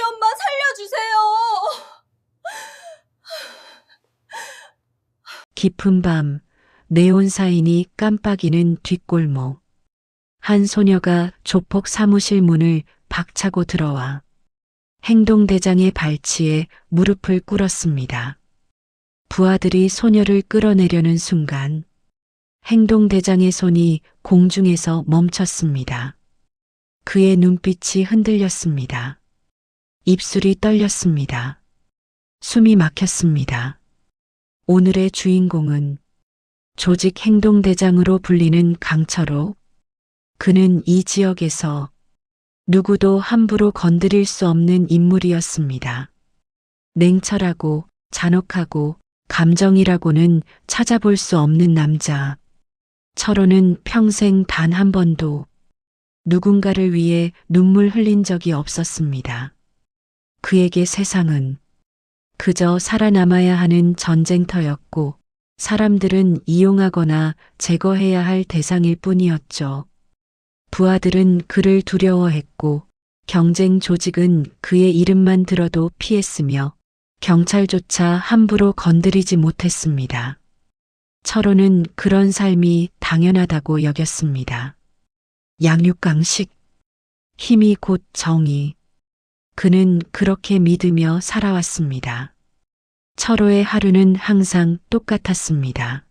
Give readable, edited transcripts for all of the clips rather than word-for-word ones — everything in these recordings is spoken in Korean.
엄마 살려주세요. 깊은 밤, 네온사인이 깜빡이는 뒷골목. 한 소녀가 조폭 사무실 문을 박차고 들어와 행동대장의 발치에 무릎을 꿇었습니다. 부하들이 소녀를 끌어내려는 순간 행동대장의 손이 공중에서 멈췄습니다. 그의 눈빛이 흔들렸습니다. 입술이 떨렸습니다. 숨이 막혔습니다. 오늘의 주인공은 조직 행동대장으로 불리는 강철호. 그는 이 지역에서 누구도 함부로 건드릴 수 없는 인물이었습니다. 냉철하고 잔혹하고 감정이라고는 찾아볼 수 없는 남자. 철호는 평생 단 한 번도 누군가를 위해 눈물 흘린 적이 없었습니다. 그에게 세상은 그저 살아남아야 하는 전쟁터였고 사람들은 이용하거나 제거해야 할 대상일 뿐이었죠. 부하들은 그를 두려워했고 경쟁 조직은 그의 이름만 들어도 피했으며 경찰조차 함부로 건드리지 못했습니다. 철호는 그런 삶이 당연하다고 여겼습니다. 양육강식, 힘이 곧 정의. 그는 그렇게 믿으며 살아왔습니다. 철호의 하루는 항상 똑같았습니다.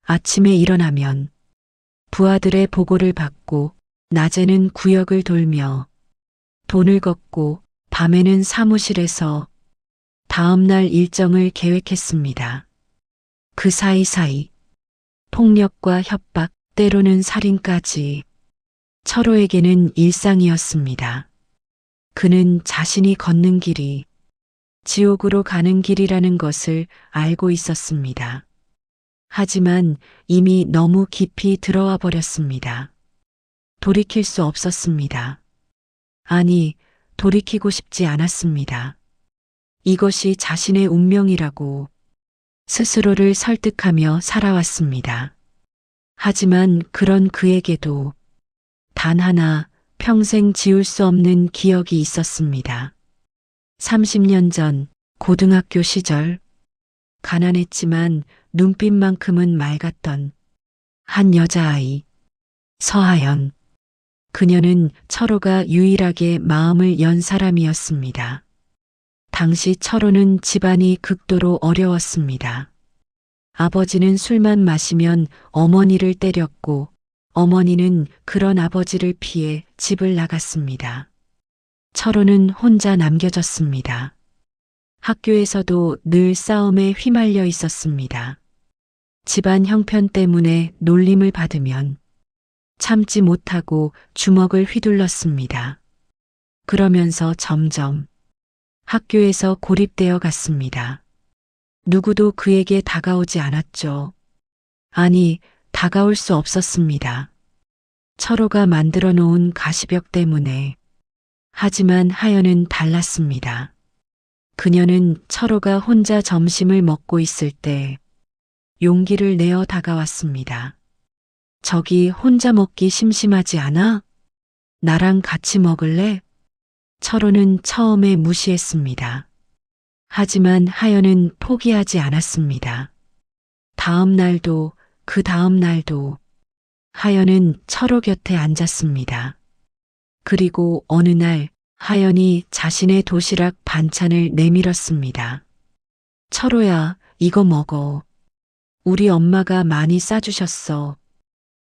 아침에 일어나면 부하들의 보고를 받고 낮에는 구역을 돌며 돈을 걷고 밤에는 사무실에서 다음날 일정을 계획했습니다. 그 사이사이 폭력과 협박, 때로는 살인까지 철호에게는 일상이었습니다. 그는 자신이 걷는 길이 지옥으로 가는 길이라는 것을 알고 있었습니다. 하지만 이미 너무 깊이 들어와 버렸습니다. 돌이킬 수 없었습니다. 아니, 돌이키고 싶지 않았습니다. 이것이 자신의 운명이라고 스스로를 설득하며 살아왔습니다. 하지만 그런 그에게도 단 하나 평생 지울 수 없는 기억이 있었습니다. 30년 전 고등학교 시절 가난했지만 눈빛만큼은 맑았던 한 여자아이, 서하연. 그녀는 철호가 유일하게 마음을 연 사람이었습니다. 당시 철호는 집안이 극도로 어려웠습니다. 아버지는 술만 마시면 어머니를 때렸고 어머니는 그런 아버지를 피해 집을 나갔습니다. 철호는 혼자 남겨졌습니다. 학교에서도 늘 싸움에 휘말려 있었습니다. 집안 형편 때문에 놀림을 받으면 참지 못하고 주먹을 휘둘렀습니다. 그러면서 점점 학교에서 고립되어 갔습니다. 누구도 그에게 다가오지 않았죠. 아니, 다가올 수 없었습니다. 철호가 만들어 놓은 가시벽 때문에. 하지만 하연은 달랐습니다. 그녀는 철호가 혼자 점심을 먹고 있을 때 용기를 내어 다가왔습니다. 저기 혼자 먹기 심심하지 않아? 나랑 같이 먹을래? 철호는 처음에 무시했습니다. 하지만 하연은 포기하지 않았습니다. 다음 날도 그 다음 날도 하연은 철호 곁에 앉았습니다. 그리고 어느 날 하연이 자신의 도시락 반찬을 내밀었습니다. 철호야, 이거 먹어. 우리 엄마가 많이 싸주셨어.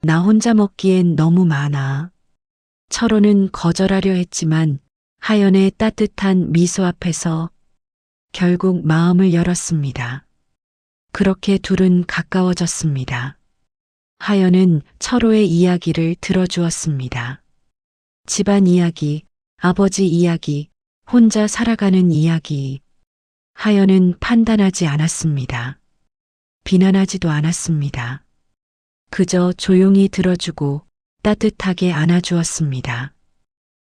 나 혼자 먹기엔 너무 많아. 철호는 거절하려 했지만 하연의 따뜻한 미소 앞에서 결국 마음을 열었습니다. 그렇게 둘은 가까워졌습니다. 하연은 철호의 이야기를 들어주었습니다. 집안 이야기, 아버지 이야기, 혼자 살아가는 이야기. 하연은 판단하지 않았습니다. 비난하지도 않았습니다. 그저 조용히 들어주고 따뜻하게 안아주었습니다.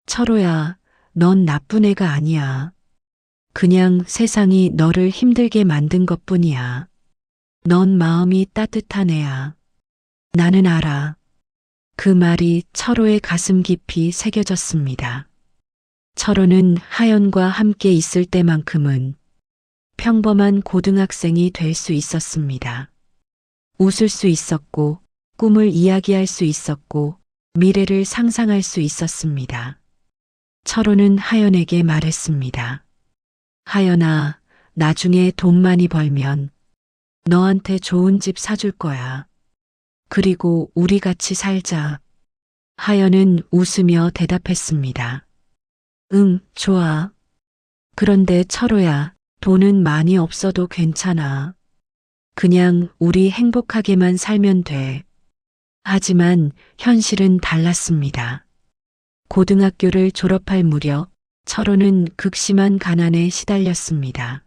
철호야, 넌 나쁜 애가 아니야. 그냥 세상이 너를 힘들게 만든 것뿐이야. 넌 마음이 따뜻한 애야. 나는 알아. 그 말이 철호의 가슴 깊이 새겨졌습니다. 철호는 하연과 함께 있을 때만큼은 평범한 고등학생이 될 수 있었습니다. 웃을 수 있었고, 꿈을 이야기할 수 있었고, 미래를 상상할 수 있었습니다. 철호는 하연에게 말했습니다. 하연아, 나중에 돈 많이 벌면 너한테 좋은 집 사줄 거야. 그리고 우리 같이 살자. 하연은 웃으며 대답했습니다. 응, 좋아. 그런데 철호야, 돈은 많이 없어도 괜찮아. 그냥 우리 행복하게만 살면 돼. 하지만 현실은 달랐습니다. 고등학교를 졸업할 무렵 철호는 극심한 가난에 시달렸습니다.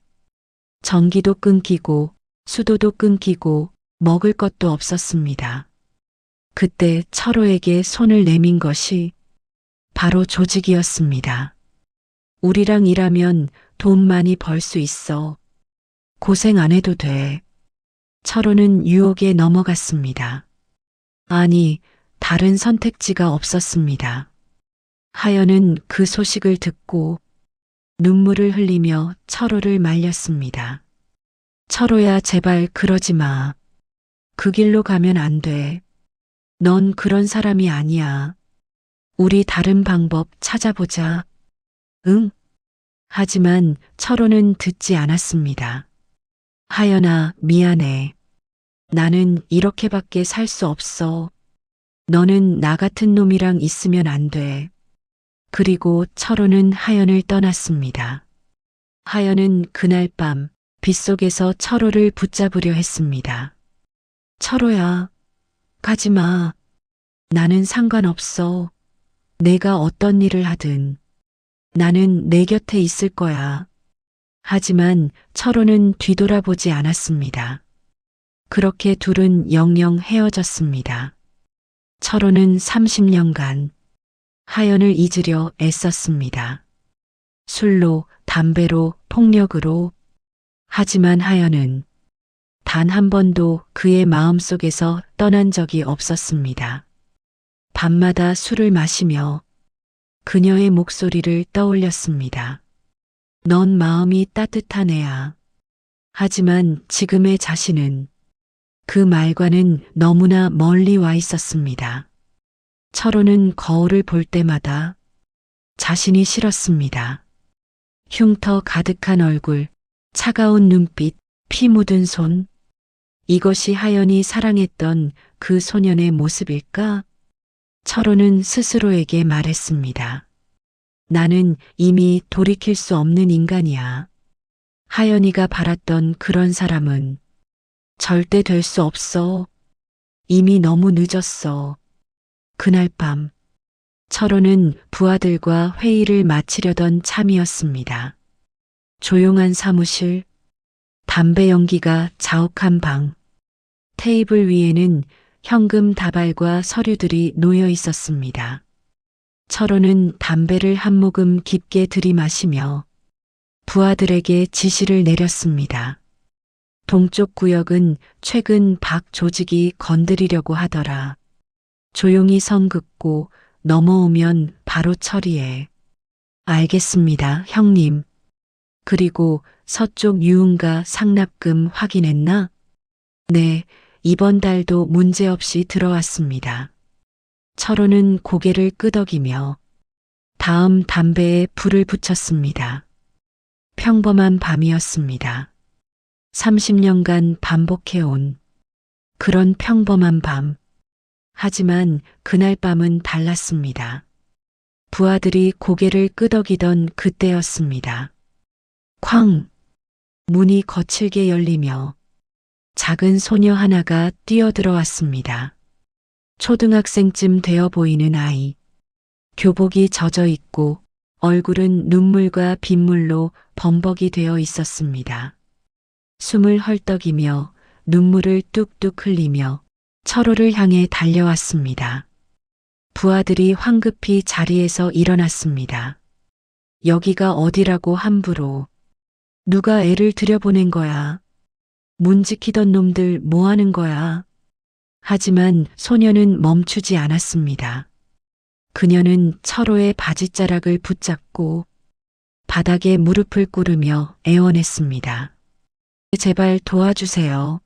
전기도 끊기고 수도도 끊기고 먹을 것도 없었습니다. 그때 철호에게 손을 내민 것이 바로 조직이었습니다. 우리랑 일하면 돈 많이 벌 수 있어. 고생 안 해도 돼. 철호는 유혹에 넘어갔습니다. 아니, 다른 선택지가 없었습니다. 하연은 그 소식을 듣고 눈물을 흘리며 철호를 말렸습니다. 철호야, 제발 그러지 마. 그 길로 가면 안 돼. 넌 그런 사람이 아니야. 우리 다른 방법 찾아보자. 응? 하지만 철호는 듣지 않았습니다. 하연아, 미안해. 나는 이렇게밖에 살 수 없어. 너는 나 같은 놈이랑 있으면 안 돼. 그리고 철호는 하연을 떠났습니다. 하연은 그날 밤 빗속에서 철호를 붙잡으려 했습니다. 철호야, 가지 마. 나는 상관없어. 내가 어떤 일을 하든 나는 내 곁에 있을 거야. 하지만 철호는 뒤돌아보지 않았습니다. 그렇게 둘은 영영 헤어졌습니다. 철호는 30년간 하연을 잊으려 애썼습니다. 술로, 담배로, 폭력으로. 하지만 하연은 단 한 번도 그의 마음속에서 떠난 적이 없었습니다. 밤마다 술을 마시며 그녀의 목소리를 떠올렸습니다. 넌 마음이 따뜻한 애야. 하지만 지금의 자신은 그 말과는 너무나 멀리 와 있었습니다. 철호는 거울을 볼 때마다 자신이 싫었습니다. 흉터 가득한 얼굴, 차가운 눈빛, 피 묻은 손. 이것이 하연이 사랑했던 그 소년의 모습일까? 철호는 스스로에게 말했습니다. 나는 이미 돌이킬 수 없는 인간이야. 하연이가 바랐던 그런 사람은 절대 될 수 없어. 이미 너무 늦었어. 그날 밤 철호는 부하들과 회의를 마치려던 참이었습니다. 조용한 사무실, 담배 연기가 자욱한 방, 테이블 위에는 현금 다발과 서류들이 놓여 있었습니다. 철호는 담배를 한 모금 깊게 들이마시며 부하들에게 지시를 내렸습니다. 동쪽 구역은 최근 박 조직이 건드리려고 하더라. 조용히 선 긋고 넘어오면 바로 처리해. 알겠습니다, 형님. 그리고 서쪽 유흥가 상납금 확인했나? 네, 이번 달도 문제없이 들어왔습니다. 철호는 고개를 끄덕이며 다음 담배에 불을 붙였습니다. 평범한 밤이었습니다. 30년간 반복해온 그런 평범한 밤. 하지만 그날 밤은 달랐습니다. 부하들이 고개를 끄덕이던 그때였습니다. 쾅! 문이 거칠게 열리며 작은 소녀 하나가 뛰어들어왔습니다. 초등학생쯤 되어 보이는 아이. 교복이 젖어 있고 얼굴은 눈물과 빗물로 범벅이 되어 있었습니다. 숨을 헐떡이며 눈물을 뚝뚝 흘리며 철호를 향해 달려왔습니다. 부하들이 황급히 자리에서 일어났습니다. 여기가 어디라고 함부로. 누가 애를 들여보낸 거야. 문 지키던 놈들 뭐 하는 거야. 하지만 소녀는 멈추지 않았습니다. 그녀는 철호의 바지자락을 붙잡고 바닥에 무릎을 꿇으며 애원했습니다. 제발 도와주세요.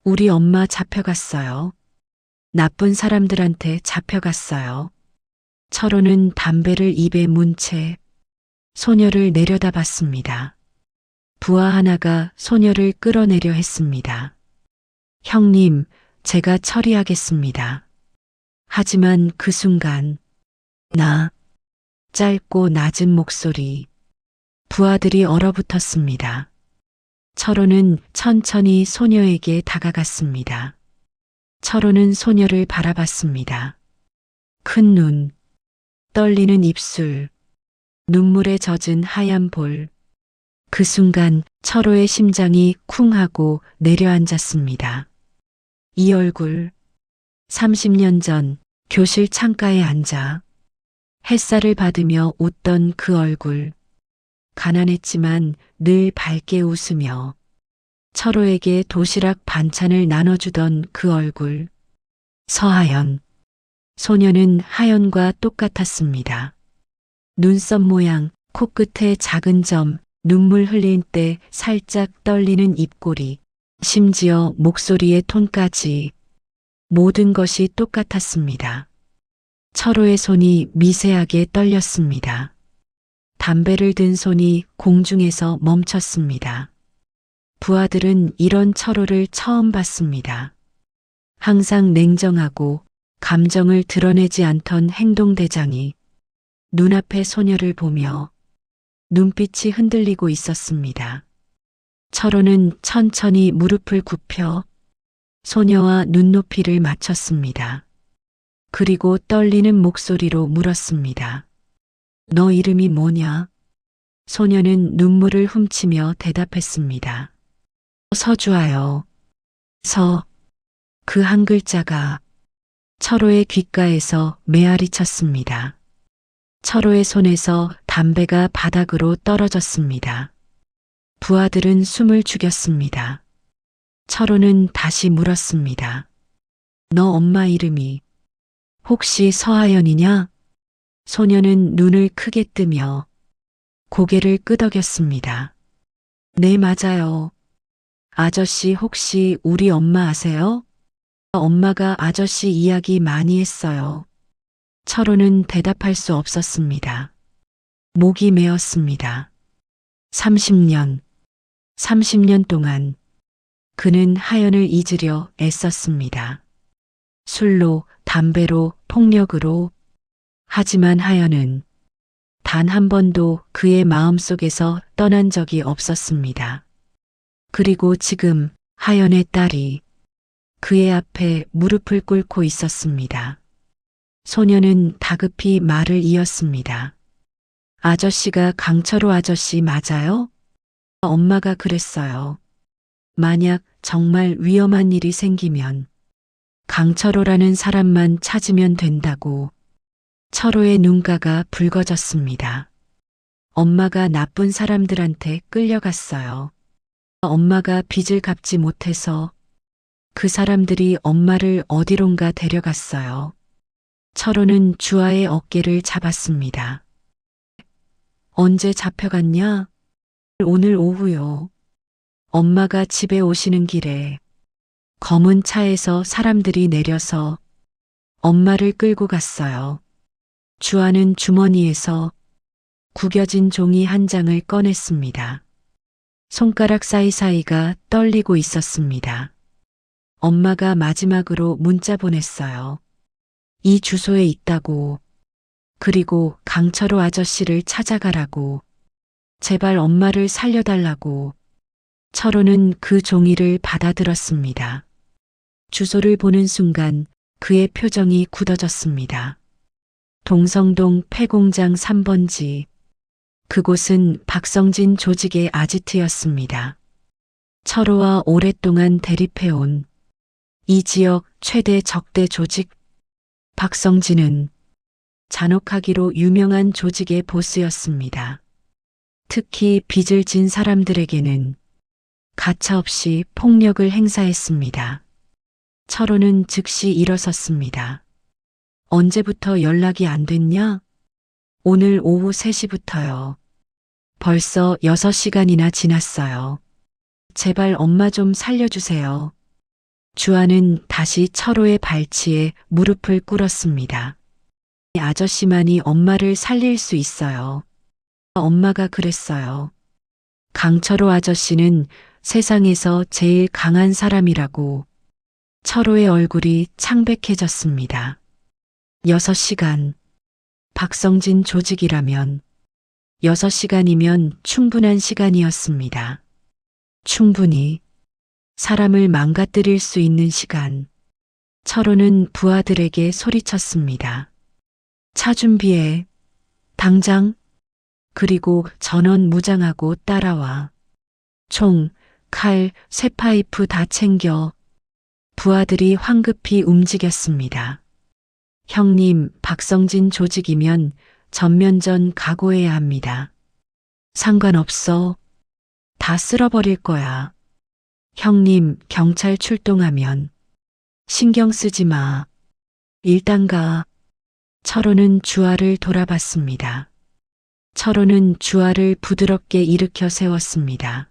우리 엄마 잡혀갔어요. 나쁜 사람들한테 잡혀갔어요. 철호는 담배를 입에 문 채 소녀를 내려다봤습니다. 부하 하나가 소녀를 끌어내려 했습니다. 형님, 제가 처리하겠습니다. 하지만 그 순간 짧고 낮은 목소리, 부하들이 얼어붙었습니다. 철호는 천천히 소녀에게 다가갔습니다. 철호는 소녀를 바라봤습니다. 큰 눈, 떨리는 입술, 눈물에 젖은 하얀 볼. 그 순간 철호의 심장이 쿵 하고 내려앉았습니다. 이 얼굴, 30년 전 교실 창가에 앉아 햇살을 받으며 웃던 그 얼굴. 가난했지만 늘 밝게 웃으며 철호에게 도시락 반찬을 나눠주던 그 얼굴. 서하연. 소녀는 하연과 똑같았습니다. 눈썹 모양, 코끝에 작은 점, 눈물 흘릴 때 살짝 떨리는 입꼬리, 심지어 목소리의 톤까지 모든 것이 똑같았습니다. 철호의 손이 미세하게 떨렸습니다. 담배를 든 손이 공중에서 멈췄습니다. 부하들은 이런 철호를 처음 봤습니다. 항상 냉정하고 감정을 드러내지 않던 행동대장이 눈앞의 소녀를 보며 눈빛이 흔들리고 있었습니다. 철호는 천천히 무릎을 굽혀 소녀와 눈높이를 맞췄습니다. 그리고 떨리는 목소리로 물었습니다. 너 이름이 뭐냐? 소녀는 눈물을 훔치며 대답했습니다. 서주아요. 그 한 글자가 철호의 귓가에서 메아리 쳤습니다. 철호의 손에서 담배가 바닥으로 떨어졌습니다. 부하들은 숨을 죽였습니다. 철호는 다시 물었습니다. 너 엄마 이름이 혹시 서하연이냐? 소녀는 눈을 크게 뜨며 고개를 끄덕였습니다. 네, 맞아요. 아저씨 혹시 우리 엄마 아세요? 엄마가 아저씨 이야기 많이 했어요. 철호는 대답할 수 없었습니다. 목이 메었습니다. 30년 동안 그는 하연을 잊으려 애썼습니다. 술로, 담배로, 폭력으로. 하지만 하연은 단 한 번도 그의 마음속에서 떠난 적이 없었습니다. 그리고 지금 하연의 딸이 그의 앞에 무릎을 꿇고 있었습니다. 소녀는 다급히 말을 이었습니다. 아저씨가 강철호 아저씨 맞아요? 엄마가 그랬어요. 만약 정말 위험한 일이 생기면 강철호라는 사람만 찾으면 된다고. 철호의 눈가가 붉어졌습니다. 엄마가 나쁜 사람들한테 끌려갔어요. 엄마가 빚을 갚지 못해서 그 사람들이 엄마를 어디론가 데려갔어요. 철호는 주아의 어깨를 잡았습니다. 언제 잡혀갔냐? 오늘 오후요. 엄마가 집에 오시는 길에 검은 차에서 사람들이 내려서 엄마를 끌고 갔어요. 주아는 주머니에서 구겨진 종이 한 장을 꺼냈습니다. 손가락 사이사이가 떨리고 있었습니다. 엄마가 마지막으로 문자 보냈어요. 이 주소에 있다고. 그리고 강철호 아저씨를 찾아가라고. 제발 엄마를 살려달라고. 철호는 그 종이를 받아들었습니다. 주소를 보는 순간 그의 표정이 굳어졌습니다. 동성동 폐공장 3번지. 그곳은 박성진 조직의 아지트였습니다. 철호와 오랫동안 대립해온 이 지역 최대 적대 조직. 박성진은 잔혹하기로 유명한 조직의 보스였습니다. 특히 빚을 진 사람들에게는 가차없이 폭력을 행사했습니다. 철호는 즉시 일어섰습니다. 언제부터 연락이 안 됐냐? 오늘 오후 3시부터요. 벌써 6시간이나 지났어요. 제발 엄마 좀 살려주세요. 주아는 다시 철호의 발치에 무릎을 꿇었습니다. 아저씨만이 엄마를 살릴 수 있어요. 엄마가 그랬어요. 강철호 아저씨는 세상에서 제일 강한 사람이라고. 철호의 얼굴이 창백해졌습니다. 6시간. 박성진 조직이라면 6시간이면 충분한 시간이었습니다. 충분히 사람을 망가뜨릴 수 있는 시간. 철호는 부하들에게 소리쳤습니다. 차 준비해. 당장. 그리고 전원 무장하고 따라와. 총, 칼, 쇠파이프 다 챙겨. 부하들이 황급히 움직였습니다. 형님, 박성진 조직이면 전면전 각오해야 합니다. 상관없어. 다 쓸어버릴 거야. 형님, 경찰 출동하면 신경 쓰지 마. 일단 가. 철호는 주아를 돌아봤습니다. 철호는 주아를 부드럽게 일으켜 세웠습니다.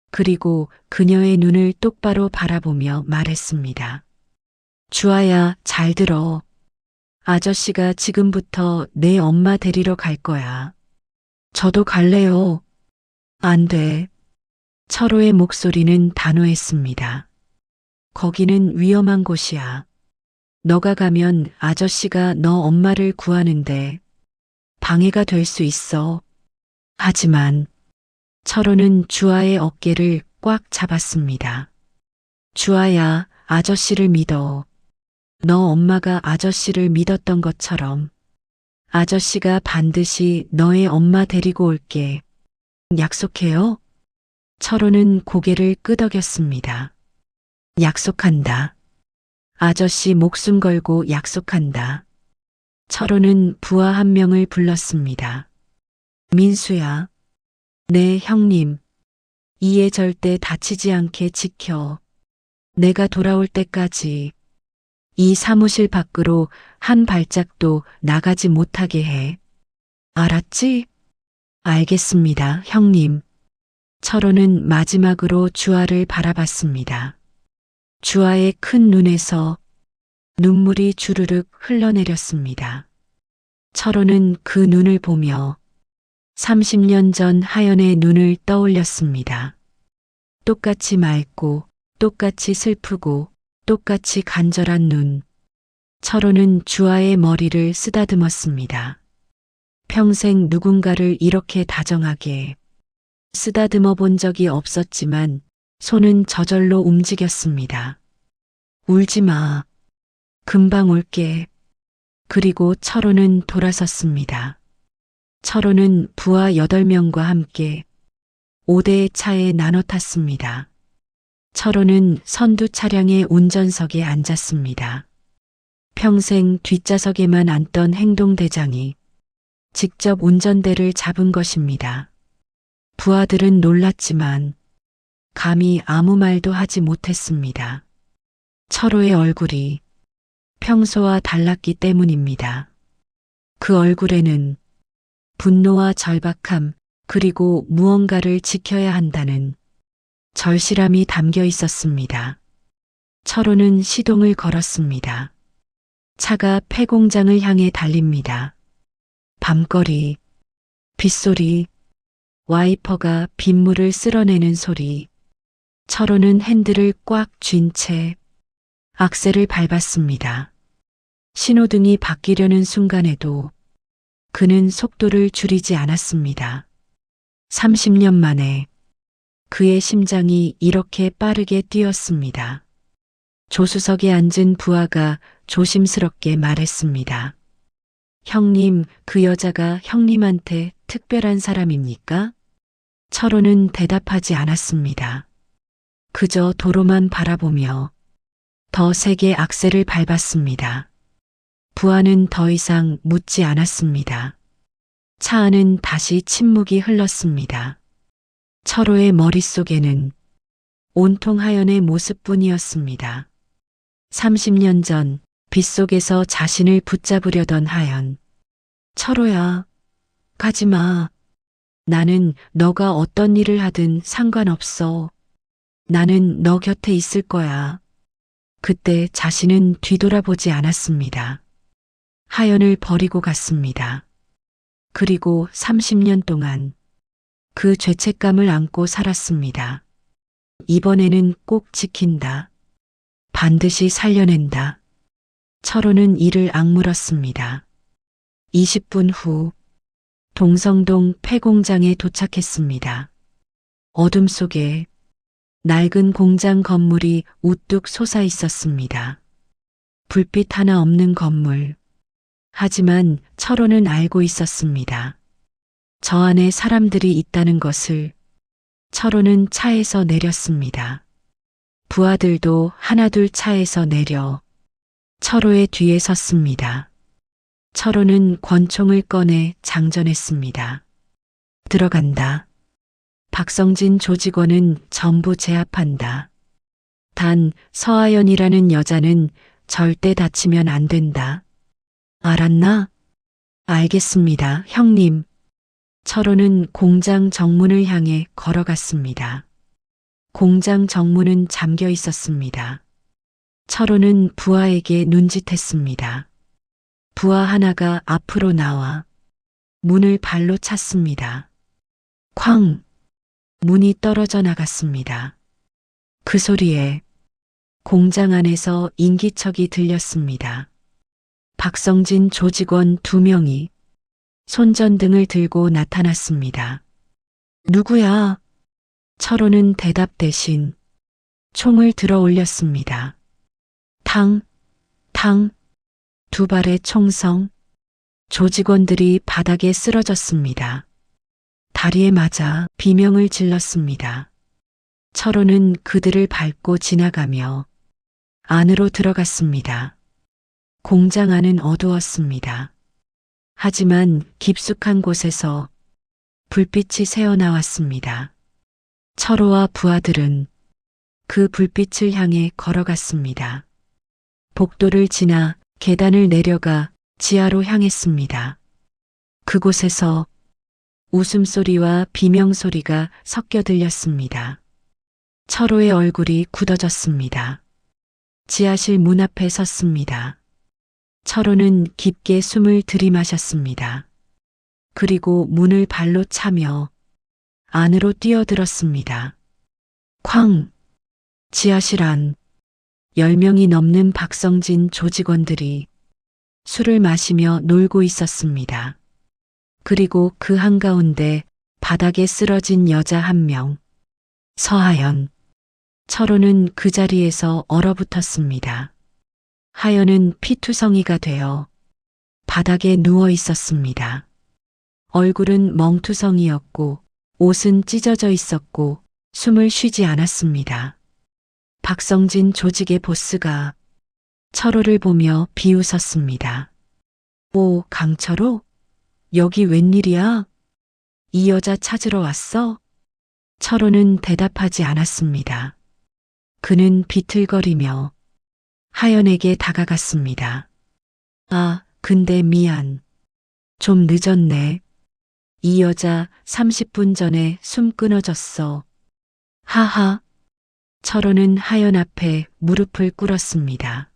그리고 그녀의 눈을 똑바로 바라보며 말했습니다. 주아야, 잘 들어. 아저씨가 지금부터 내 엄마 데리러 갈 거야. 저도 갈래요. 안 돼. 철호의 목소리는 단호했습니다. 거기는 위험한 곳이야. 너가 가면 아저씨가 너 엄마를 구하는데 방해가 될 수 있어. 하지만 철호는 주아의 어깨를 꽉 잡았습니다. 주아야, 아저씨를 믿어. 너 엄마가 아저씨를 믿었던 것처럼 아저씨가 반드시 너의 엄마 데리고 올게. 약속해요? 철호는 고개를 끄덕였습니다. 약속한다. 아저씨 목숨 걸고 약속한다. 철호는 부하 한 명을 불렀습니다. 민수야. 네, 형님. 이에 절대 다치지 않게 지켜. 내가 돌아올 때까지 이 사무실 밖으로 한 발짝도 나가지 못하게 해. 알았지? 알겠습니다, 형님. 철호는 마지막으로 주아를 바라봤습니다. 주아의 큰 눈에서 눈물이 주르륵 흘러내렸습니다. 철호는 그 눈을 보며 30년 전 하연의 눈을 떠올렸습니다. 똑같이 맑고, 똑같이 슬프고, 똑같이 간절한 눈. 철호는 주아의 머리를 쓰다듬었습니다. 평생 누군가를 이렇게 다정하게 쓰다듬어 본 적이 없었지만 손은 저절로 움직였습니다. 울지 마. 금방 올게. 그리고 철호는 돌아섰습니다. 철호는 부하 8명과 함께 5대의 차에 나눠 탔습니다. 철호는 선두 차량의 운전석에 앉았습니다. 평생 뒷좌석에만 앉던 행동대장이 직접 운전대를 잡은 것입니다. 부하들은 놀랐지만 감히 아무 말도 하지 못했습니다. 철호의 얼굴이 평소와 달랐기 때문입니다. 그 얼굴에는 분노와 절박함 그리고 무언가를 지켜야 한다는 절실함이 담겨 있었습니다. 철호는 시동을 걸었습니다. 차가 폐공장을 향해 달립니다. 밤거리, 빗소리, 와이퍼가 빗물을 쓸어내는 소리. 철호는 핸들을 꽉 쥔 채 악셀을 밟았습니다. 신호등이 바뀌려는 순간에도 그는 속도를 줄이지 않았습니다. 30년 만에 그의 심장이 이렇게 빠르게 뛰었습니다. 조수석에 앉은 부하가 조심스럽게 말했습니다. 형님, 그 여자가 형님한테 특별한 사람입니까? 철호는 대답하지 않았습니다. 그저 도로만 바라보며 더 세게 악셀을 밟았습니다. 부하는 더 이상 묻지 않았습니다. 차 안은 다시 침묵이 흘렀습니다. 철호의 머릿속에는 온통 하연의 모습뿐이었습니다. 30년 전 빗속에서 자신을 붙잡으려던 하연. 철호야, 가지마. 나는 너가 어떤 일을 하든 상관없어. 나는 너 곁에 있을 거야. 그때 자신은 뒤돌아보지 않았습니다. 하연을 버리고 갔습니다. 그리고 30년 동안 그 죄책감을 안고 살았습니다. 이번에는 꼭 지킨다. 반드시 살려낸다. 철호는 이를 악물었습니다. 20분 후 동성동 폐공장에 도착했습니다. 어둠 속에 낡은 공장 건물이 우뚝 솟아 있었습니다. 불빛 하나 없는 건물. 하지만 철호는 알고 있었습니다. 저 안에 사람들이 있다는 것을. 철호는 차에서 내렸습니다. 부하들도 하나둘 차에서 내려 철호의 뒤에 섰습니다. 철호는 권총을 꺼내 장전했습니다. 들어간다. 박성진 조직원은 전부 제압한다. 단 서하연이라는 여자는 절대 다치면 안 된다. 알았나? 알겠습니다, 형님. 철호는 공장 정문을 향해 걸어갔습니다. 공장 정문은 잠겨 있었습니다. 철호는 부하에게 눈짓했습니다. 부하 하나가 앞으로 나와 문을 발로 찼습니다. 쾅! 문이 떨어져 나갔습니다. 그 소리에 공장 안에서 인기척이 들렸습니다. 박성진 조직원 2명이 손전등을 들고 나타났습니다. 누구야? 철호는 대답 대신 총을 들어 올렸습니다. 탕, 탕, 2발의 총성. 조직원들이 바닥에 쓰러졌습니다. 다리에 맞아 비명을 질렀습니다. 철호는 그들을 밟고 지나가며 안으로 들어갔습니다. 공장 안은 어두웠습니다. 하지만 깊숙한 곳에서 불빛이 새어나왔습니다. 철호와 부하들은 그 불빛을 향해 걸어갔습니다. 복도를 지나 계단을 내려가 지하로 향했습니다. 그곳에서 웃음소리와 비명소리가 섞여 들렸습니다. 철호의 얼굴이 굳어졌습니다. 지하실 문 앞에 섰습니다. 철호는 깊게 숨을 들이마셨습니다. 그리고 문을 발로 차며 안으로 뛰어들었습니다. 쾅! 지하실 안 10명이 넘는 박성진 조직원들이 술을 마시며 놀고 있었습니다. 그리고 그 한가운데 바닥에 쓰러진 여자 1명. 서하연. 철호는 그 자리에서 얼어붙었습니다. 하연은 피투성이가 되어 바닥에 누워 있었습니다. 얼굴은 멍투성이었고 옷은 찢어져 있었고 숨을 쉬지 않았습니다. 박성진 조직의 보스가 철호를 보며 비웃었습니다. 오, 강철호? 여기 웬일이야? 이 여자 찾으러 왔어? 철호는 대답하지 않았습니다. 그는 비틀거리며 하연에게 다가갔습니다. 아, 근데 미안. 좀 늦었네. 이 여자 30분 전에 숨 끊어졌어. 하하. 철호는 하연 앞에 무릎을 꿇었습니다.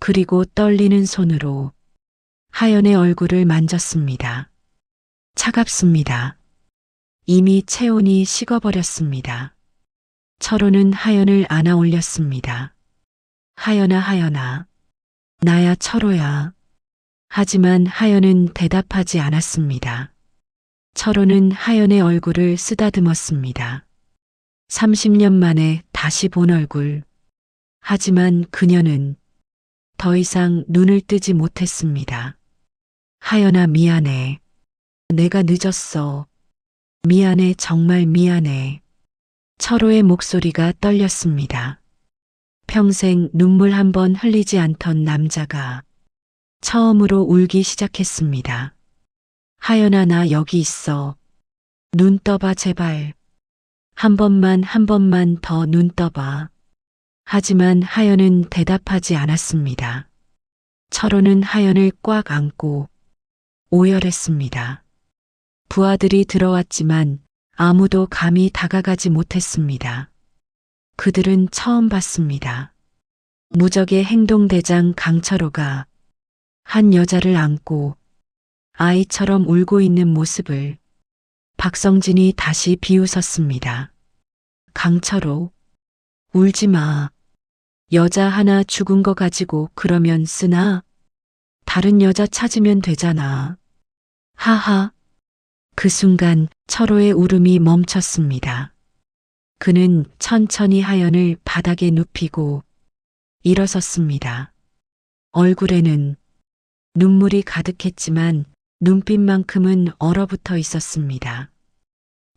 그리고 떨리는 손으로 하연의 얼굴을 만졌습니다. 차갑습니다. 이미 체온이 식어버렸습니다. 철호는 하연을 안아 올렸습니다. 하연아, 하연아. 나야 철호야. 하지만 하연은 대답하지 않았습니다. 철호는 하연의 얼굴을 쓰다듬었습니다. 30년 만에 다시 본 얼굴. 하지만 그녀는 더 이상 눈을 뜨지 못했습니다. 하연아, 미안해. 내가 늦었어. 미안해, 정말 미안해. 철호의 목소리가 떨렸습니다. 평생 눈물 한 번 흘리지 않던 남자가 처음으로 울기 시작했습니다. 하연아, 나 여기 있어. 눈 떠봐, 제발. 한 번만 더 눈 떠봐. 하지만 하연은 대답하지 않았습니다. 철호는 하연을 꽉 안고 오열했습니다. 부하들이 들어왔지만 아무도 감히 다가가지 못했습니다. 그들은 처음 봤습니다. 무적의 행동대장 강철호가 한 여자를 안고 아이처럼 울고 있는 모습을 박성진이 다시 비웃었습니다. 강철호, 울지 마. 여자 하나 죽은 거 가지고 그러면 쓰나? 다른 여자 찾으면 되잖아. 하하. 그 순간 철호의 울음이 멈췄습니다. 그는 천천히 하연을 바닥에 눕히고 일어섰습니다. 얼굴에는 눈물이 가득했지만 눈빛만큼은 얼어붙어 있었습니다.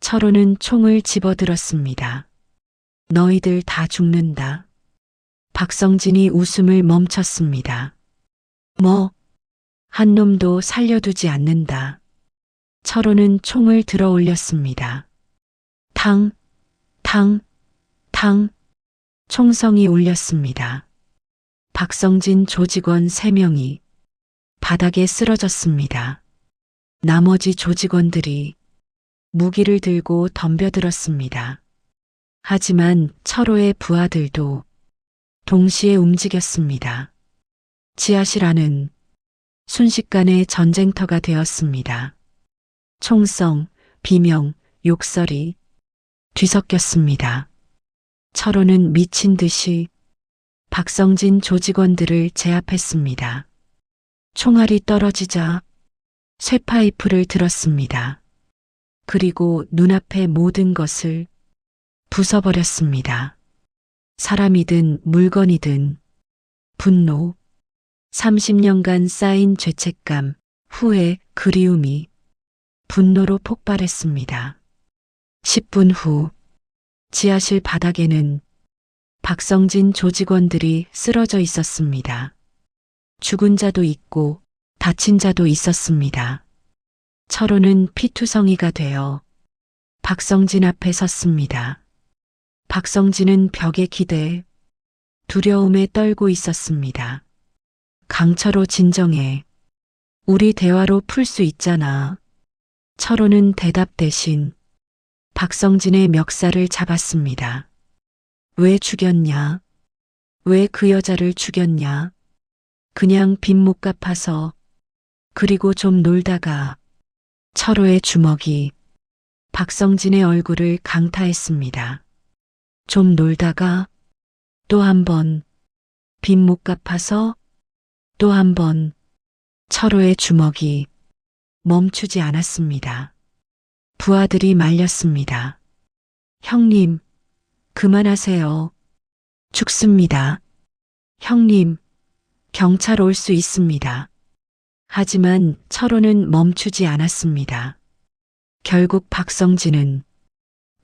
철호는 총을 집어들었습니다. 너희들 다 죽는다. 박성진이 웃음을 멈췄습니다. 뭐? 한 놈도 살려두지 않는다. 철호는 총을 들어 올렸습니다. 탕, 탕, 탕. 총성이 울렸습니다. 박성진 조직원 3명이 바닥에 쓰러졌습니다. 나머지 조직원들이 무기를 들고 덤벼들었습니다. 하지만 철호의 부하들도 동시에 움직였습니다. 지하실 안은 순식간에 전쟁터가 되었습니다. 총성, 비명, 욕설이 뒤섞였습니다. 철호는 미친 듯이 박성진 조직원들을 제압했습니다. 총알이 떨어지자 쇠파이프를 들었습니다. 그리고 눈앞의 모든 것을 부숴버렸습니다. 사람이든 물건이든 분노, 30년간 쌓인 죄책감, 후회, 그리움이 분노로 폭발했습니다. 10분 후 지하실 바닥에는 박성진 조직원들이 쓰러져 있었습니다. 죽은 자도 있고 다친 자도 있었습니다. 철호는 피투성이가 되어 박성진 앞에 섰습니다. 박성진은 벽에 기대 두려움에 떨고 있었습니다. 강철호 진정해. 우리 대화로 풀 수 있잖아. 철호는 대답 대신 박성진의 멱살을 잡았습니다. 왜 죽였냐? 왜 그 여자를 죽였냐? 그냥 빚 못 갚아서. 그리고 좀 놀다가. 철호의 주먹이 박성진의 얼굴을 강타했습니다. 좀 놀다가 또 한 번. 빚 못 갚아서 또 한 번. 철호의 주먹이 멈추지 않았습니다. 부하들이 말렸습니다. 형님, 그만하세요. 죽습니다. 형님, 경찰 올 수 있습니다. 하지만 철호는 멈추지 않았습니다. 결국 박성진은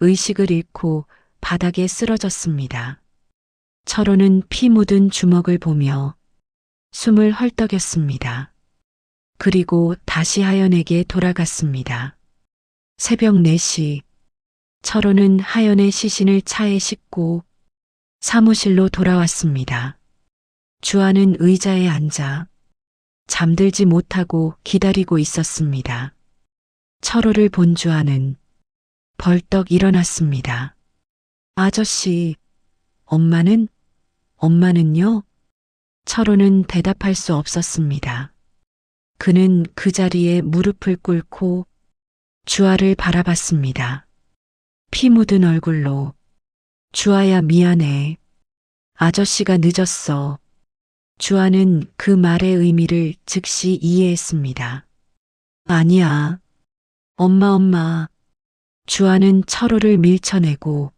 의식을 잃고 바닥에 쓰러졌습니다. 철호는 피 묻은 주먹을 보며 숨을 헐떡였습니다. 그리고 다시 하연에게 돌아갔습니다. 새벽 4시 철호는 하연의 시신을 차에 싣고 사무실로 돌아왔습니다. 주아는 의자에 앉아 잠들지 못하고 기다리고 있었습니다. 철호를 본 주아는 벌떡 일어났습니다. 아저씨, 엄마는요? 철호는 대답할 수 없었습니다. 그는 그 자리에 무릎을 꿇고 주아를 바라봤습니다. 피 묻은 얼굴로 주아야 미안해. 아저씨가 늦었어. 주아는 그 말의 의미를 즉시 이해했습니다. 아니야. 엄마. 주아는 철호를 밀쳐내고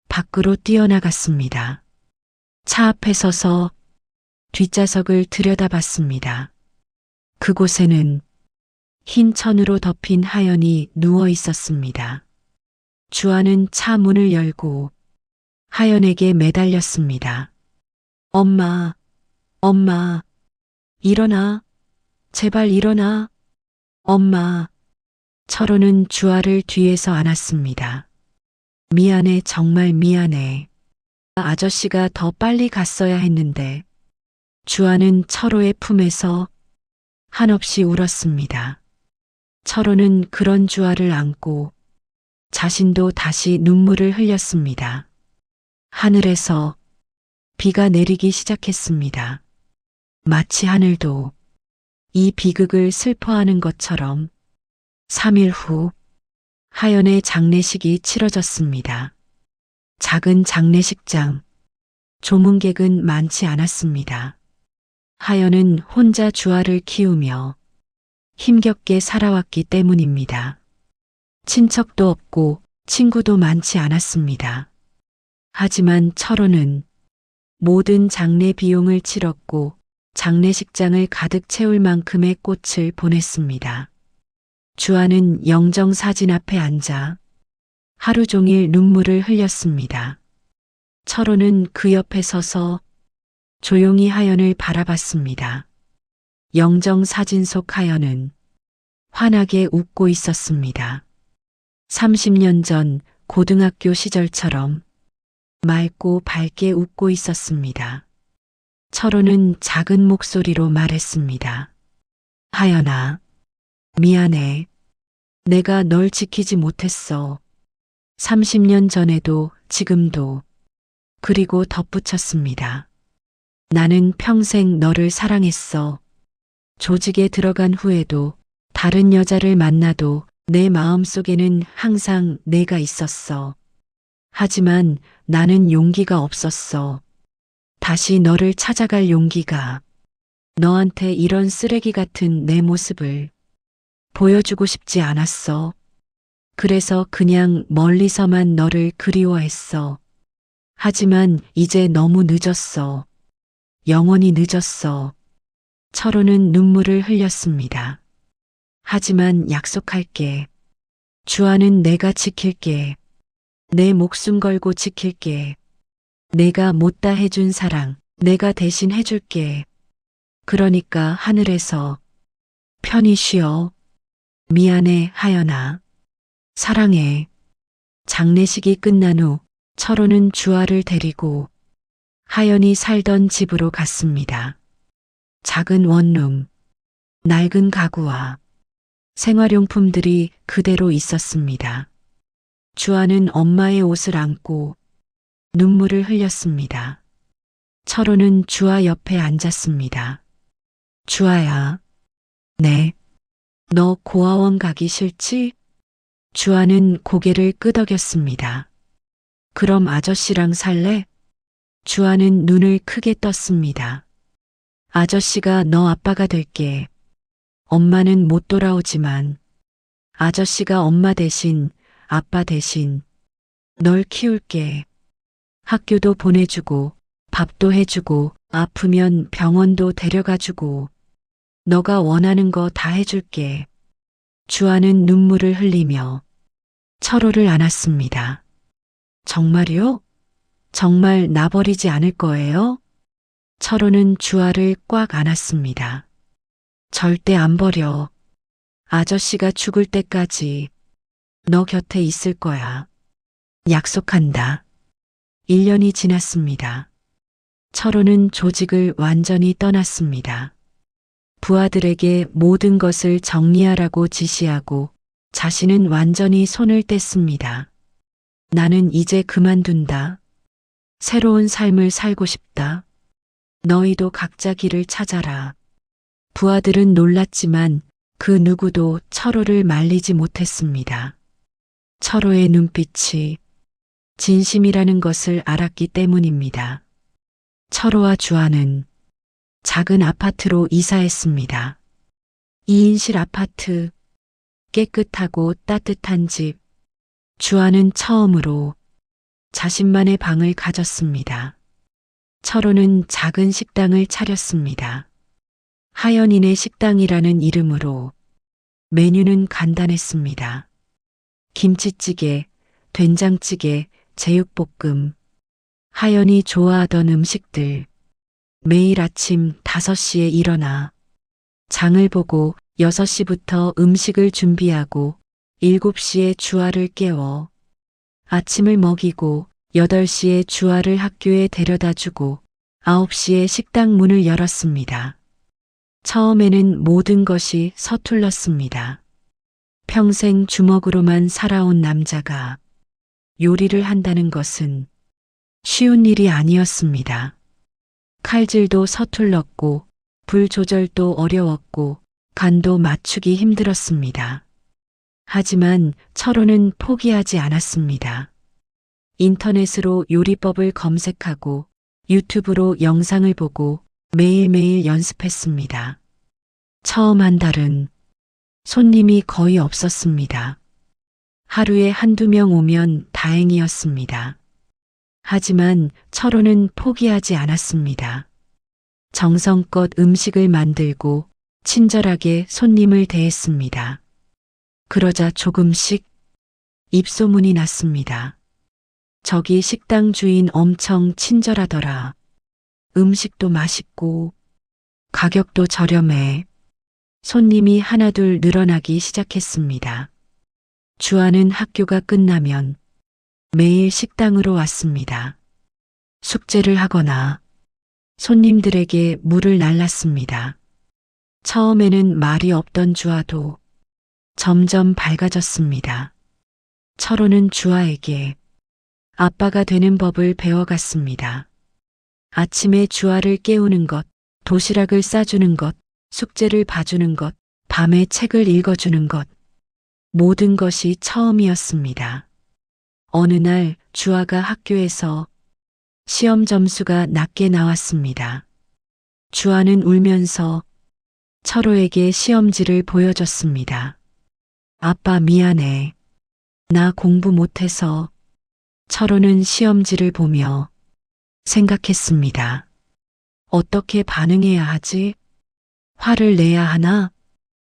밖으로 뛰어나갔습니다. 차 앞에 서서 뒷좌석을 들여다봤습니다. 그곳에는 흰 천으로 덮인 하연이 누워 있었습니다. 주아는 차 문을 열고 하연에게 매달렸습니다. 엄마, 일어나. 제발 일어나. 엄마. 철호는 주아를 뒤에서 안았습니다. 미안해, 정말 미안해. 아저씨가 더 빨리 갔어야 했는데. 주아는 철호의 품에서 한없이 울었습니다. 철호는 그런 주아를 안고 자신도 다시 눈물을 흘렸습니다. 하늘에서 비가 내리기 시작했습니다. 마치 하늘도 이 비극을 슬퍼하는 것처럼 3일 후 하연의 장례식이 치러졌습니다. 작은 장례식장, 조문객은 많지 않았습니다. 하연은 혼자 주아를 키우며 힘겹게 살아왔기 때문입니다. 친척도 없고 친구도 많지 않았습니다. 하지만 철호는 모든 장례 비용을 치렀고 장례식장을 가득 채울 만큼의 꽃을 보냈습니다. 주아는 영정 사진 앞에 앉아 하루 종일 눈물을 흘렸습니다. 철호는 그 옆에 서서 조용히 하연을 바라봤습니다. 영정 사진 속 하연은 환하게 웃고 있었습니다. 30년 전 고등학교 시절처럼 맑고 밝게 웃고 있었습니다. 철호는 작은 목소리로 말했습니다. 하연아, 미안해. 내가 널 지키지 못했어. 30년 전에도 지금도. 그리고 덧붙였습니다. 나는 평생 너를 사랑했어. 조직에 들어간 후에도 다른 여자를 만나도 내 마음속에는 항상 내가 있었어. 하지만 나는 용기가 없었어. 다시 너를 찾아갈 용기가. 너한테 이런 쓰레기 같은 내 모습을 보여주고 싶지 않았어. 그래서 그냥 멀리서만 너를 그리워했어. 하지만 이제 너무 늦었어. 영원히 늦었어. 철호는 눈물을 흘렸습니다. 하지만 약속할게. 주아는 내가 지킬게. 내 목숨 걸고 지킬게. 내가 못다 해준 사랑, 내가 대신 해줄게. 그러니까 하늘에서 편히 쉬어. 미안해, 하연아. 사랑해. 장례식이 끝난 후 철호는 주아를 데리고 하연이 살던 집으로 갔습니다. 작은 원룸, 낡은 가구와 생활용품들이 그대로 있었습니다. 주아는 엄마의 옷을 안고 눈물을 흘렸습니다. 철호는 주아 옆에 앉았습니다. 주아야, 네. 너 고아원 가기 싫지? 주아는 고개를 끄덕였습니다. 그럼 아저씨랑 살래? 주아는 눈을 크게 떴습니다. 아저씨가 너 아빠가 될게. 엄마는 못 돌아오지만 아저씨가 엄마 대신, 아빠 대신 널 키울게. 학교도 보내주고 밥도 해주고 아프면 병원도 데려가주고 너가 원하는 거 다 해줄게. 주아는 눈물을 흘리며 철호를 안았습니다. 정말요? 정말 나 버리지 않을 거예요? 철호는 주아를 꽉 안았습니다. 절대 안 버려. 아저씨가 죽을 때까지 너 곁에 있을 거야. 약속한다. 1년이 지났습니다. 철호는 조직을 완전히 떠났습니다. 부하들에게 모든 것을 정리하라고 지시하고 자신은 완전히 손을 뗐습니다. 나는 이제 그만둔다. 새로운 삶을 살고 싶다. 너희도 각자 길을 찾아라. 부하들은 놀랐지만 그 누구도 철호를 말리지 못했습니다. 철호의 눈빛이 진심이라는 것을 알았기 때문입니다. 철호와 주아는 작은 아파트로 이사했습니다. 2인실 아파트, 깨끗하고 따뜻한 집. 주아는 처음으로 자신만의 방을 가졌습니다. 철호는 작은 식당을 차렸습니다. 하연이네 식당이라는 이름으로 메뉴는 간단했습니다. 김치찌개, 된장찌개, 제육볶음, 하연이 좋아하던 음식들. 매일 아침 5시에 일어나 장을 보고 6시부터 음식을 준비하고 7시에 주아를 깨워 아침을 먹이고 8시에 주아를 학교에 데려다 주고 9시에 식당 문을 열었습니다. 처음에는 모든 것이 서툴렀습니다. 평생 주먹으로만 살아온 남자가 요리를 한다는 것은 쉬운 일이 아니었습니다. 칼질도 서툴렀고 불 조절도 어려웠고 간도 맞추기 힘들었습니다. 하지만 철호는 포기하지 않았습니다. 인터넷으로 요리법을 검색하고 유튜브로 영상을 보고 매일매일 연습했습니다. 처음 한 달은 손님이 거의 없었습니다. 하루에 한두 명 오면 다행이었습니다. 하지만 철호는 포기하지 않았습니다. 정성껏 음식을 만들고 친절하게 손님을 대했습니다. 그러자 조금씩 입소문이 났습니다. 저기 식당 주인 엄청 친절하더라. 음식도 맛있고 가격도 저렴해. 손님이 하나둘 늘어나기 시작했습니다. 주아는 학교가 끝나면 매일 식당으로 왔습니다. 숙제를 하거나 손님들에게 물을 날랐습니다. 처음에는 말이 없던 주아도 점점 밝아졌습니다. 철호는 주아에게 아빠가 되는 법을 배워갔습니다. 아침에 주아를 깨우는 것, 도시락을 싸주는 것, 숙제를 봐주는 것, 밤에 책을 읽어주는 것, 모든 것이 처음이었습니다. 어느 날 주아가 학교에서 시험 점수가 낮게 나왔습니다. 주아는 울면서 철호에게 시험지를 보여줬습니다. 아빠 미안해. 나 공부 못해서. 철호는 시험지를 보며 생각했습니다. 어떻게 반응해야 하지? 화를 내야 하나?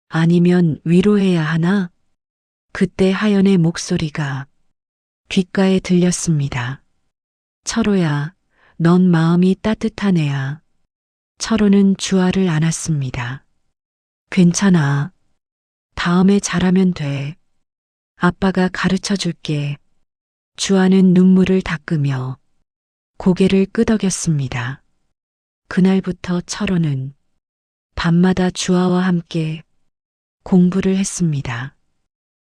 아니면 위로해야 하나? 그때 하연의 목소리가 귓가에 들렸습니다. 철호야, 넌 마음이 따뜻한 애야. 철호는 주아를 안았습니다. 괜찮아. 다음에 잘하면 돼. 아빠가 가르쳐 줄게. 주아는 눈물을 닦으며 고개를 끄덕였습니다. 그날부터 철호는 밤마다 주아와 함께 공부를 했습니다.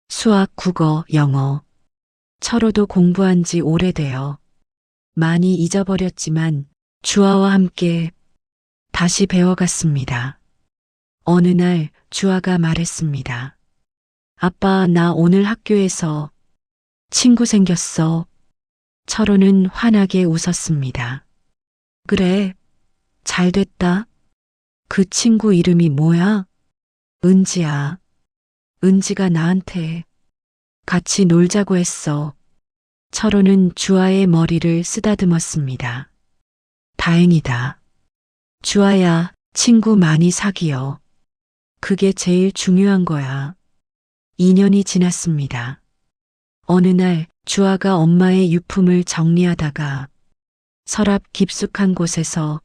수학, 국어, 영어. 철호도 공부한 지 오래되어 많이 잊어버렸지만 주아와 함께 다시 배워갔습니다. 어느 날 주아가 말했습니다. 아빠, 나 오늘 학교에서 친구 생겼어. 철호는 환하게 웃었습니다. 그래, 잘 됐다. 그 친구 이름이 뭐야? 은지야. 은지가 나한테 같이 놀자고 했어. 철호는 주아의 머리를 쓰다듬었습니다. 다행이다. 주아야, 친구 많이 사귀어. 그게 제일 중요한 거야. 2년이 지났습니다. 어느 날 주아가 엄마의 유품을 정리하다가 서랍 깊숙한 곳에서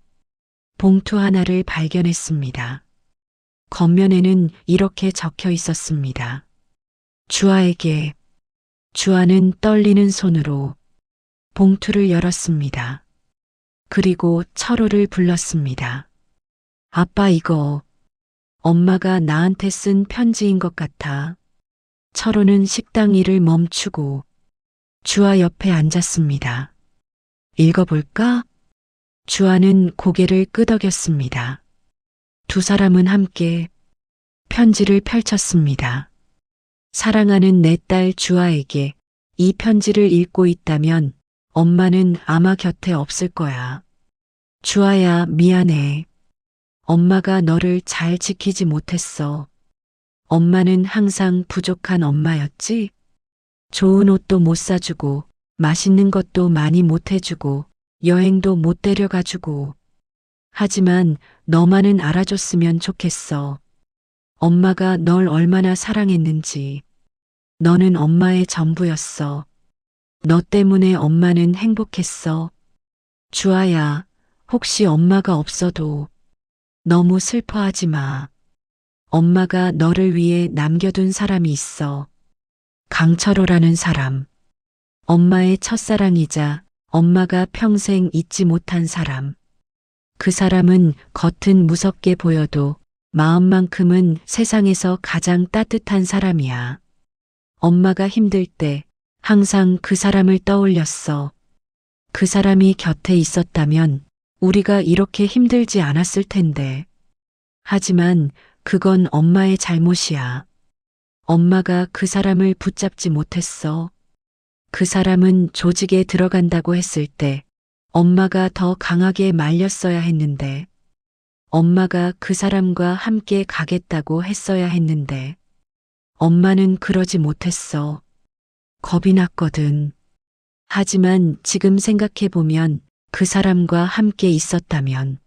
봉투 하나를 발견했습니다. 겉면에는 이렇게 적혀 있었습니다. 주아에게. 주아는 떨리는 손으로 봉투를 열었습니다. 그리고 철호를 불렀습니다. 아빠, 이거 엄마가 나한테 쓴 편지인 것 같아. 철호는 식당 일을 멈추고 주아 옆에 앉았습니다. 읽어볼까? 주아는 고개를 끄덕였습니다. 두 사람은 함께 편지를 펼쳤습니다. 사랑하는 내 딸 주아에게 이 편지를 읽고 있다면 엄마는 아마 곁에 없을 거야. 주아야, 미안해. 엄마가 너를 잘 지키지 못했어. 엄마는 항상 부족한 엄마였지? 좋은 옷도 못 사주고, 맛있는 것도 많이 못 해주고, 여행도 못 데려가주고. 하지만 너만은 알아줬으면 좋겠어. 엄마가 널 얼마나 사랑했는지. 너는 엄마의 전부였어. 너 때문에 엄마는 행복했어. 주아야, 혹시 엄마가 없어도 너무 슬퍼하지 마. 엄마가 너를 위해 남겨둔 사람이 있어. 강철호라는 사람. 엄마의 첫사랑이자 엄마가 평생 잊지 못한 사람. 그 사람은 겉은 무섭게 보여도 마음만큼은 세상에서 가장 따뜻한 사람이야. 엄마가 힘들 때 항상 그 사람을 떠올렸어. 그 사람이 곁에 있었다면 우리가 이렇게 힘들지 않았을 텐데. 하지만 그건 엄마의 잘못이야. 엄마가 그 사람을 붙잡지 못했어. 그 사람은 조직에 들어간다고 했을 때 엄마가 더 강하게 말렸어야 했는데, 엄마가 그 사람과 함께 가겠다고 했어야 했는데, 엄마는 그러지 못했어. 겁이 났거든. 하지만 지금 생각해보면 그 사람과 함께 있었다면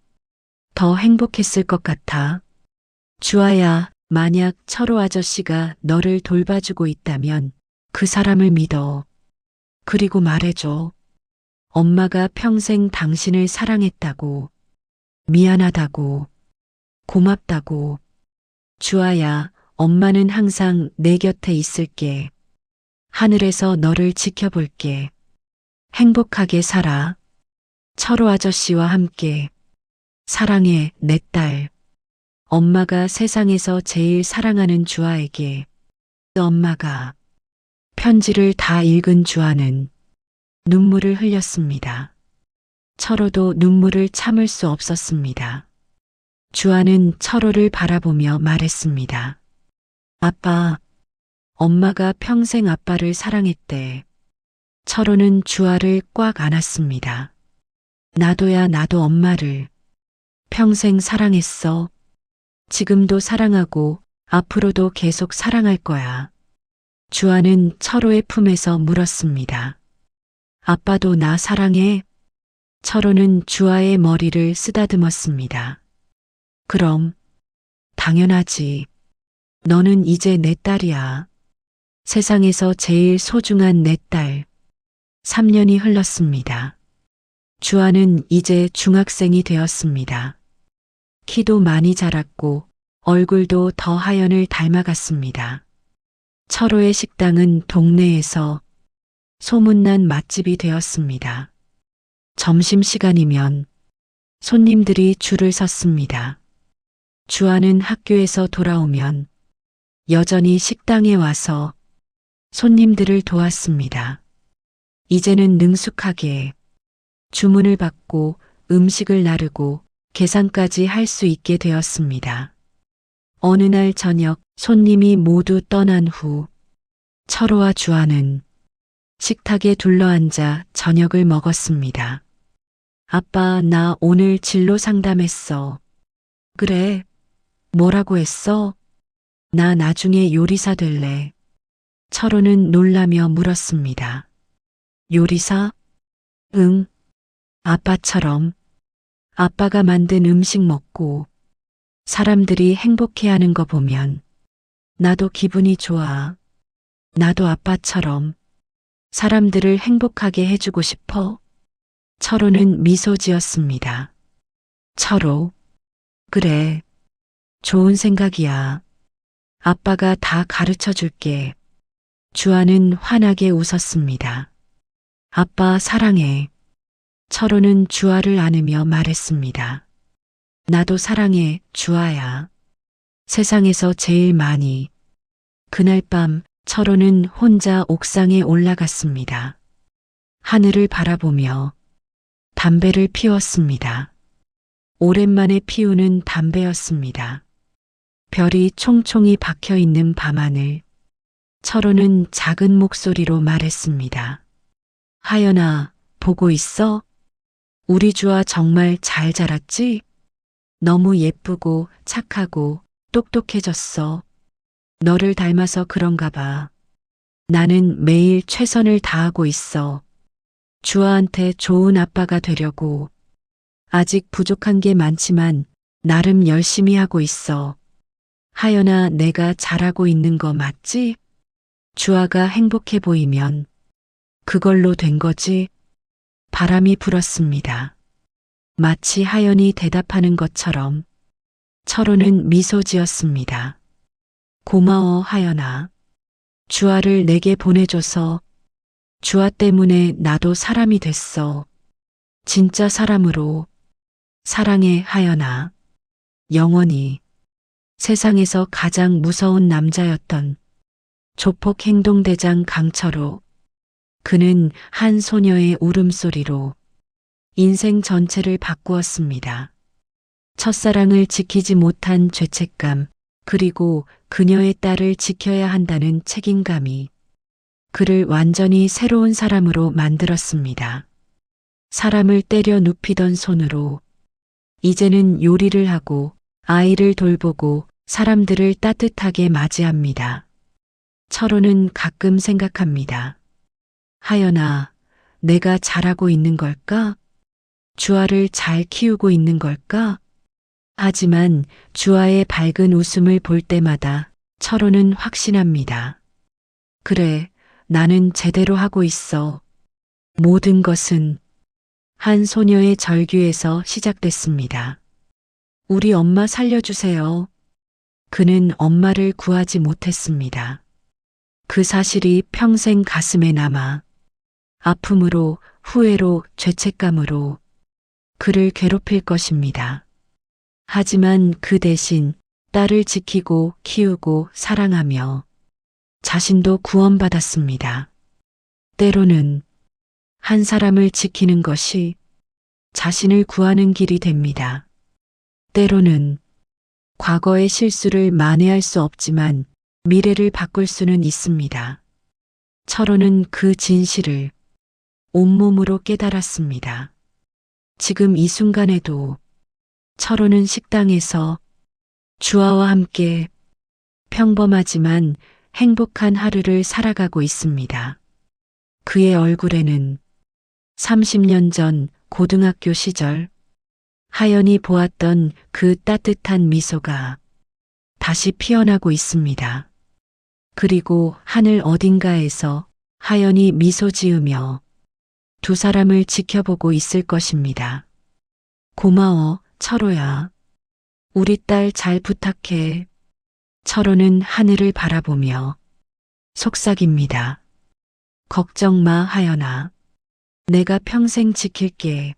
더 행복했을 것 같아. 주아야, 만약 철호 아저씨가 너를 돌봐주고 있다면 그 사람을 믿어. 그리고 말해줘. 엄마가 평생 당신을 사랑했다고, 미안하다고, 고맙다고. 주아야, 엄마는 항상 내 곁에 있을게. 하늘에서 너를 지켜볼게. 행복하게 살아. 철호 아저씨와 함께. 사랑해, 내 딸. 엄마가 세상에서 제일 사랑하는 주아에게. 엄마가 편지를 다 읽은 주아는 눈물을 흘렸습니다. 철호도 눈물을 참을 수 없었습니다. 주아는 철호를 바라보며 말했습니다. 아빠, 엄마가 평생 아빠를 사랑했대. 철호는 주아를 꽉 안았습니다. 나도야, 나도 엄마를 평생 사랑했어. 지금도 사랑하고 앞으로도 계속 사랑할 거야. 주아는 철호의 품에서 물었습니다. 아빠도 나 사랑해? 철호는 주아의 머리를 쓰다듬었습니다. 그럼, 당연하지. 너는 이제 내 딸이야. 세상에서 제일 소중한 내 딸. 3년이 흘렀습니다. 주아는 이제 중학생이 되었습니다. 키도 많이 자랐고 얼굴도 더 하연을 닮아갔습니다. 철호의 식당은 동네에서 소문난 맛집이 되었습니다. 점심시간이면 손님들이 줄을 섰습니다. 주아는 학교에서 돌아오면 여전히 식당에 와서 손님들을 도왔습니다. 이제는 능숙하게 주문을 받고 음식을 나르고 계산까지 할 수 있게 되었습니다. 어느 날 저녁 손님이 모두 떠난 후 철호와 주아는 식탁에 둘러앉아 저녁을 먹었습니다. 아빠, 나 오늘 진로 상담했어. 그래? 뭐라고 했어? 나 나중에 요리사 될래. 철호는 놀라며 물었습니다. 요리사? 응. 아빠처럼. 아빠가 만든 음식 먹고 사람들이 행복해하는 거 보면 나도 기분이 좋아. 나도 아빠처럼 사람들을 행복하게 해주고 싶어. 철호는 미소 지었습니다. 철호, 그래. 좋은 생각이야. 아빠가 다 가르쳐 줄게. 주아는 환하게 웃었습니다. 아빠 사랑해. 철호는 주아를 안으며 말했습니다. 나도 사랑해, 주아야. 세상에서 제일 많이. 그날 밤 철호는 혼자 옥상에 올라갔습니다. 하늘을 바라보며 담배를 피웠습니다. 오랜만에 피우는 담배였습니다. 별이 총총히 박혀 있는 밤하늘. 철호는 작은 목소리로 말했습니다. 하연아, 보고 있어? 우리 주아 정말 잘 자랐지? 너무 예쁘고 착하고 똑똑해졌어. 너를 닮아서 그런가 봐. 나는 매일 최선을 다하고 있어. 주아한테 좋은 아빠가 되려고. 아직 부족한 게 많지만 나름 열심히 하고 있어. 하연아, 내가 잘하고 있는 거 맞지? 주아가 행복해 보이면 그걸로 된 거지? 바람이 불었습니다. 마치 하연이 대답하는 것처럼 철호는 미소 지었습니다. 고마워, 하연아. 주아를 내게 보내줘서. 주아 때문에 나도 사람이 됐어. 진짜 사람으로. 사랑해, 하연아. 영원히. 세상에서 가장 무서운 남자였던 조폭 행동대장 강철호. 그는 한 소녀의 울음소리로 인생 전체를 바꾸었습니다. 첫사랑을 지키지 못한 죄책감, 그리고 그녀의 딸을 지켜야 한다는 책임감이 그를 완전히 새로운 사람으로 만들었습니다. 사람을 때려 눕히던 손으로 이제는 요리를 하고 아이를 돌보고 사람들을 따뜻하게 맞이합니다. 철호는 가끔 생각합니다. 하연아, 내가 잘하고 있는 걸까? 주아를 잘 키우고 있는 걸까? 하지만 주아의 밝은 웃음을 볼 때마다 철호는 확신합니다. 그래, 나는 제대로 하고 있어. 모든 것은 한 소녀의 절규에서 시작됐습니다. 우리 엄마 살려주세요. 그는 엄마를 구하지 못했습니다. 그 사실이 평생 가슴에 남아 아픔으로, 후회로, 죄책감으로 그를 괴롭힐 것입니다. 하지만 그 대신 딸을 지키고 키우고 사랑하며 자신도 구원받았습니다. 때로는 한 사람을 지키는 것이 자신을 구하는 길이 됩니다. 때로는 과거의 실수를 만회할 수 없지만 미래를 바꿀 수는 있습니다. 철호는 그 진실을 온몸으로 깨달았습니다. 지금 이 순간에도 철호는 식당에서 주아와 함께 평범하지만 행복한 하루를 살아가고 있습니다. 그의 얼굴에는 30년 전 고등학교 시절 하연이 보았던 그 따뜻한 미소가 다시 피어나고 있습니다. 그리고 하늘 어딘가에서 하연이 미소 지으며 두 사람을 지켜보고 있을 것입니다. 고마워, 철호야. 우리 딸 잘 부탁해. 철호는 하늘을 바라보며 속삭입니다. 걱정 마, 하연아. 내가 평생 지킬게.